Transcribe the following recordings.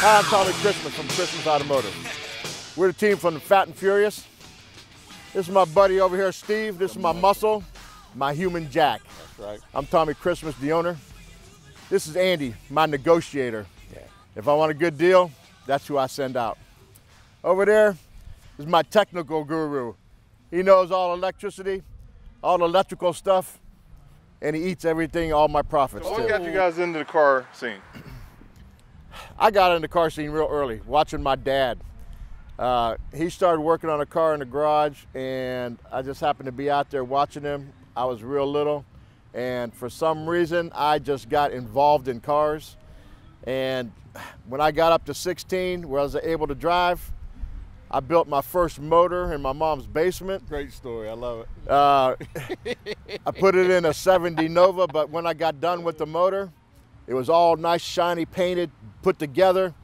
Hi, I'm Tommy Christmas from Christmas Automotive. We're the team from the Fat and Furious. This is my buddy over here, Steve. This is my muscle, my human Jack. That's right. I'm Tommy Christmas, the owner. This is Andy, my negotiator. Yeah. If I want a good deal, that's who I send out. Over there is my technical guru. He knows all electricity, all the electrical stuff, and he eats everything, all my profits So too. what got you guys into the car scene? I got in the car scene real early, watching my dad. He started working on a car in the garage, and I just happened to be out there watching him. I was real little, and for some reason, I just got involved in cars. And when I got up to 16, where I was able to drive, I built my first motor in my mom's basement. Great story. I love it. I put it in a 70 Nova, but when I got done with the motor, it was all nice, shiny, painted, put together.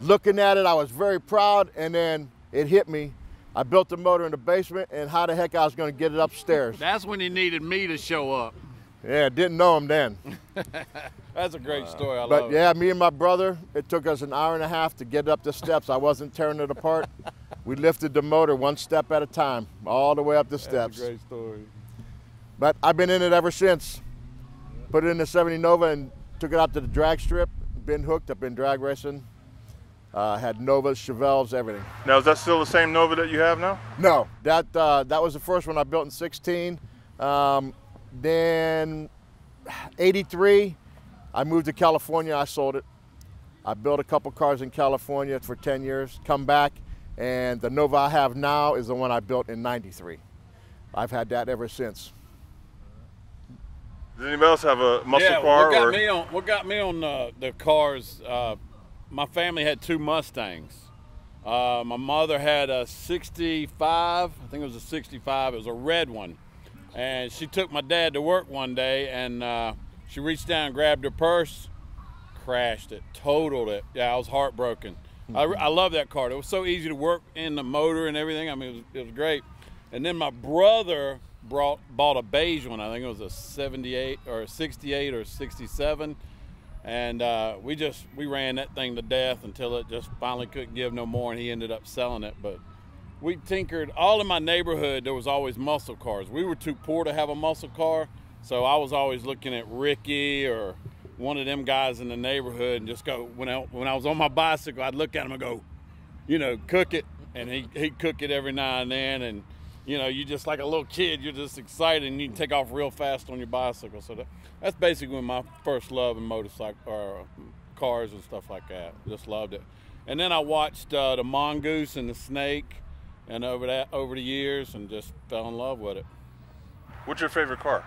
Looking at it, I was very proud, and then it hit me. I built the motor in the basement, and how the heck I was going to get it upstairs. That's when he needed me to show up. Yeah, didn't know him then. That's a great story. I love But it. yeah, me and my brother, it took us an hour and a half to get up the steps. I wasn't tearing it apart. We lifted the motor one step at a time, all the way up the steps. That's a great story. But I've been in it ever since. Put it in the 70 Nova and took it out to the drag strip. Been hooked, I've been drag racing. Had Novas, Chevelles, everything. Now, is that still the same Nova that you have now? No, that was the first one I built in 16. Then 83, I moved to California, I sold it. I built a couple cars in California for 10 years, come back, and the Nova I have now is the one I built in 93. I've had that ever since. Does anybody else have a muscle Yeah, car? what got me on the cars, my family had two Mustangs. My mother had a 65, I think it was a 65, it was a red one. And she took my dad to work one day, and she reached down and grabbed her purse, crashed it, totaled it. Yeah, I was heartbroken. I love that car. It was so easy to work in the motor and everything. I mean, it was great. And then my brother bought a beige one. I think it was a 78 or a 68 or 67. And we ran that thing to death until it just finally couldn't give no more, and he ended up selling it. But we tinkered. All in my neighborhood, there was always muscle cars. We were too poor to have a muscle car, so I was always looking at Ricky or one of them guys in the neighborhood and just go, when I was on my bicycle, I'd look at him and go, you know, cook it. And he'd cook it every now and then. And, you know, you just like a little kid, you're just excited, and you can take off real fast on your bicycle. So that's basically my first love in motorcycle or cars and stuff like that. Just loved it. And then I watched the Mongoose and the Snake, and over the years, and just fell in love with it. What's your favorite car?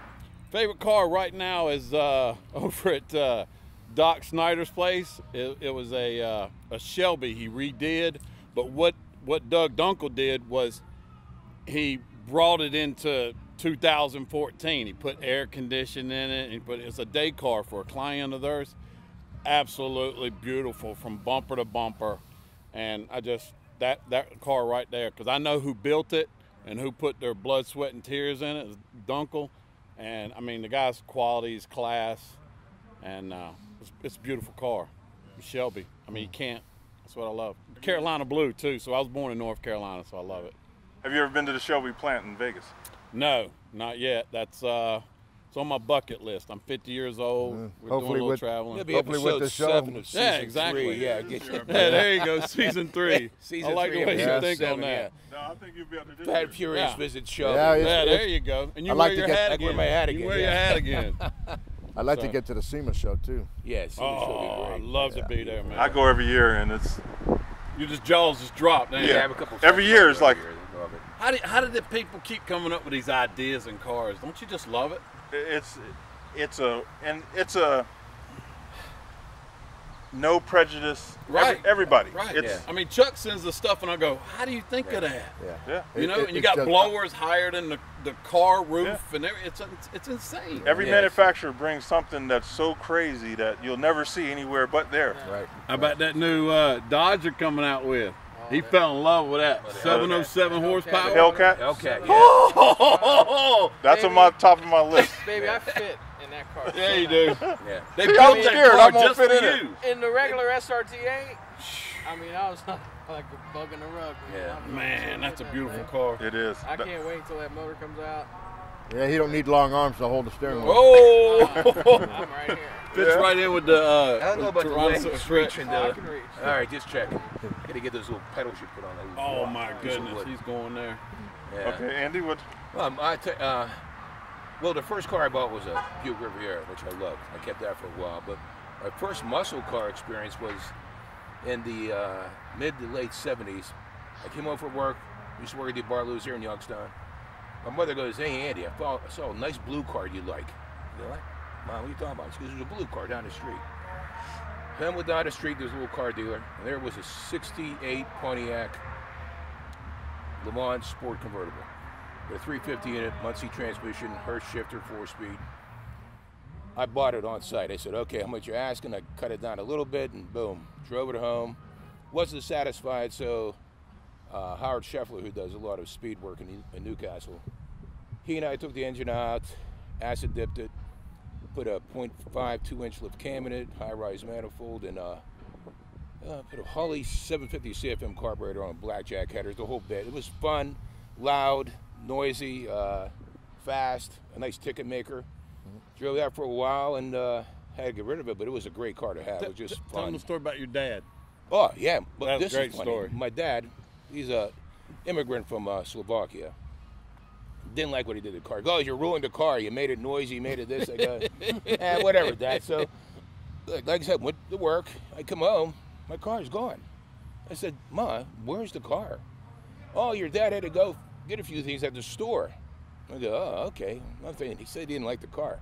Favorite car right now is over at Doc Snyder's place. It was a Shelby he redid, but what Doug Dunkel did was he brought it into 2014. He put air conditioning in it. It's a day car for a client of theirs. Absolutely beautiful from bumper to bumper, and I just that car right there, because I know who built it and who put their blood, sweat, and tears in it. It's Dunkel, and I mean the guy's quality is class, and it's a beautiful car. Shelby. I mean you can't. That's what I love. Carolina blue too. So I was born in North Carolina, so I love it. Have you ever been to the Shelby plant in Vegas? No, not yet. That's it's on my bucket list. I'm 50 years old. We're doing a little traveling. Maybe Hopefully with episode the show. 7 of season Yeah, exactly. 3. Yeah, get you. Yeah, there you go. Season 3. Season I like 3, the way you episode think 7, on that. No, I think you'll be able to do Fat Furious Yeah. visit show. Yeah, Yeah, there you go. And you I wear like to your get- hat I again. wear my hat You again, wear your yeah. hat again. I'd like to So- get to the SEMA show too. Yes. Oh, I'd love to be there, man. I go every year, and it's Your jaws just dropped. Don't you? Yeah. have a couple Every year it's like- Love it. How did the people keep coming up with these ideas in cars? Don't you just love it? it's a no prejudice. Right. Everybody. Right. It's, I mean, Chuck sends the stuff, and I go, "How do you think of that?" Yeah. yeah. You know, and you it's got just- blowers higher than the car roof, and it's insane. Every Yes. manufacturer brings something that's so crazy that you'll never see anywhere but there. Right. How about that new Dodger coming out with? He fell in love with that 707 horsepower. Hellcat. Hellcat. Yeah. Oh, That's on my top of my list. Baby, I fit in that car. Yeah, you do. Yeah. They See, built I'm that scared. car I'm gonna just fit for in it. you. In the regular SRT8, I mean, I was like a bug in the rug. Yeah. Man, that's a beautiful car. It is. I can't wait until that motor comes out. Yeah, he don't need long arms to hold the steering wheel. Oh! I'm right here. Fits right in with the. I don't know about the Tyrannosaurus legs Rex. reaching. I can reach. All right, just check. Got to get those little pedals you put on that. Oh my piece of goodness, wood. he's going there. Yeah. Okay, Andy, what? Well, the first car I bought was a Buick Riviera, which I loved. I kept that for a while. But my first muscle car experience was in the mid to late 70s. I came home from work. Used to work at the Barlow's here in Youngstown. My mother goes, "Hey, Andy, I saw a nice blue car you like." You know what? Mom, what are you talking about? She goes, "There's a blue car down the street." Then went down the street, there's a little car dealer, and there was a 68 Pontiac Le Mans Sport convertible. With a 350 in it, Muncie transmission, Hurst shifter, 4-speed. I bought it on site. I said, okay, how much you asking? I cut it down a little bit, and boom, drove it home. Wasn't satisfied, so Howard Scheffler, who does a lot of speed work in Newcastle, he and I took the engine out, acid dipped it, put a 0.5 2-inch lift cam in it, high-rise manifold, and put a Holley 750 CFM carburetor on blackjack headers, the whole bit. It was fun, loud, noisy, fast, a nice ticket maker. Drove that for a while and had to get rid of it, but it was a great car to have. It was just Tell them fun. the story about your dad. Oh, yeah. But That's a this great is funny. story. My dad, he's a immigrant from Slovakia. Didn't like what he did to the car. Oh, you ruined the car. You made it noisy. You made it this. I go, whatever, Dad. So, like I said, went to work. I come home. My car's gone. I said, Ma, where's the car? Oh, your dad had to go get a few things at the store. I go, oh, okay. Nothing. He said he didn't like the car.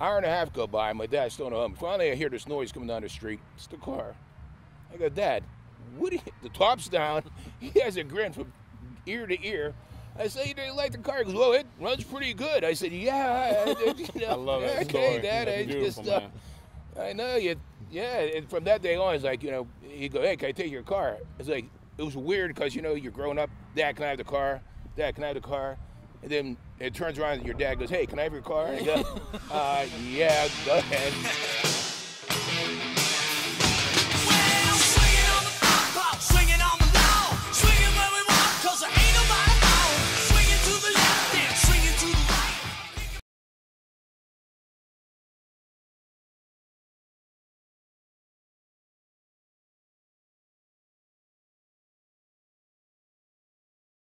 Hour and a half go by. My dad's still not home. Finally, I hear this noise coming down the street. It's the car. I go, Dad, what are you, the top's down. He has a grin from ear to ear. I said, you didn't like the car? He goes, well, it runs pretty good. I said, yeah. I love that okay, story. Dad. That's I beautiful, just, man. I know you. Yeah, and from that day on, it's like, he go, hey, can I take your car? It's like, it was weird because, you're growing up. Dad, can I have the car? Dad, can I have the car? And then it turns around and your dad goes, hey, can I have your car? And I go, yeah, go ahead.